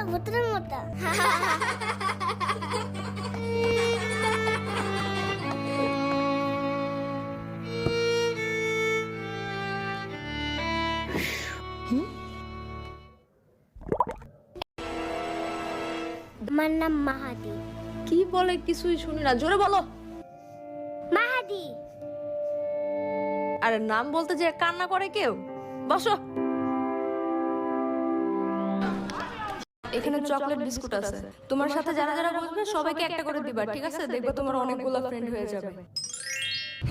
ভূতের মতো। আমার নাম মাহাদি। কি বলে কিছুই শুনি না, জোরে বলো। মাহাদি। আরে নাম বলতে যে কান্না করে কেউ। বসো। এখানে চকলেট বিস্কুট আছে, তোমার সাথে যারা যারা বসবে সবাইকে একটা করে দিবা, ঠিক আছে? দেখবে তোমার অনেকগুলো ফ্রেন্ড হয়ে যাবে।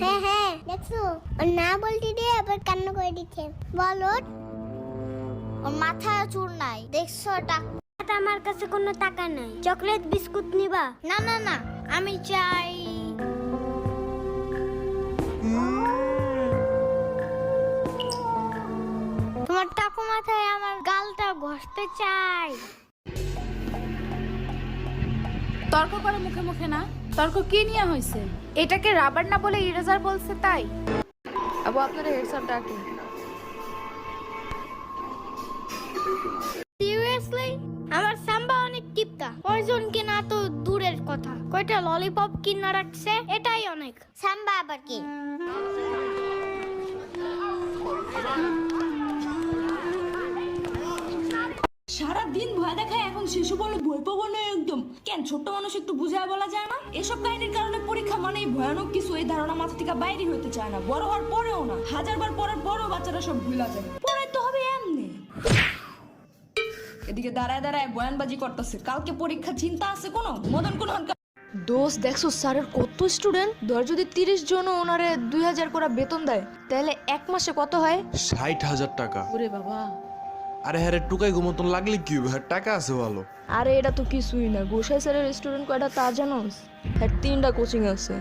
হ্যাঁ হ্যাঁ, দেখছো ওর না বলতে দিয়ে আবার কান্না করে দিচ্ছে। বলো, ওর মাথায় চুল নাই, দেখছো টাকা? আমার কাছে কোনো টাকা নাই। চকলেট বিস্কুট নিবা? না না না, আমি চাই তোমার টাকু মাথায় আমার গালটা ঘষতে চাই। তর্ক করে মুখে মুখে না, তর্ক কি নিয়ে হয়েছে? এটাকে রাবার না বলে ইরেজার বলছে তাই? আবু আপনার হেডসেট ডাকি। সিরিয়াসলি আমার সাম্বা অনেক টিপকা, প্রয়োজন কিনা তো দূরের কথা, কয়টা ললিপপ কিনা রাখছে এটাই অনেক। সাম্বা আবার কি? সারাদিন ভয় দেখায়, এখন শিশু বলে ভয় পাবো না একদম। কেন ছোট্ট মানুষ একটু বুঝায় বলা যায় না? এসব কাহিনীর কারণে পরীক্ষা মানেই ভয়ানক কিছু, এই ধারণা মাথা থেকে বাইরে হতে চায় না। বড় হওয়ার পরেও না, হাজারবার পড়ার পরেও বাচ্চারা সব ভুলা যায়। পড়াই তো হবে এমনি। এদিকে দাঁড়ায় দাঁড়ায় বয়ানবাজি করতেছে, কালকে পরীক্ষা, চিন্তা আছে কোনো? মদন কোন দোস্ত দেখছো স্যারের কত স্টুডেন্ট? ধর যদি 30 জন ওনারে 2000 করে বেতন দেয়, তাহলে এক মাসে কত হয়? 60,000 টাকা। ওরে বাবা। আরে হ্যাঁ, টুকাই ঘুমতন লাগলে কি হবে? হ্যাঁ, টাকা আছে ভালো। আরে এটা তো কিছুই না, গোসাই স্যারের স্টুডেন্ট কয়টা তা জানোস? হ্যাঁ, 3টা কোচিং আছে।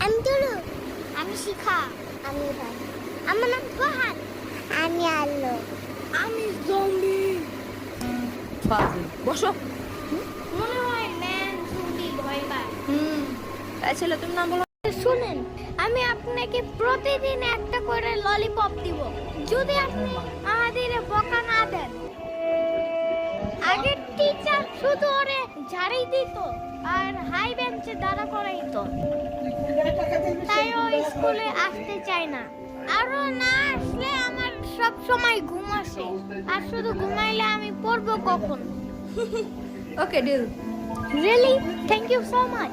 আমি তুলু, আমি শিখা, আমি ভাই, আমার নাম ফাহাদ, আমি আলো, আমি জম্বি। বাজে। বসো। মনে হয় ম্যান জম্বি ভয় পায়। এই ছেলে তুমি নাম বলো। শুনেন, আমি আপনাকে প্রতিদিন একটা করে ললিপপ দিব যদি আপনি আমাদের বকা না দেন। আগের টিচার শুধু ওরে ঝাড়ি দিত আর হাই বেঞ্চে দাঁড়া করাইতো, তাই ও স্কুলে আসতে চায় না। আরো না আসলে আমার সব সময় ঘুম আসে, আর শুধু ঘুমাইলে আমি পড়বো কখন? Okay deal. Really, thank you so much.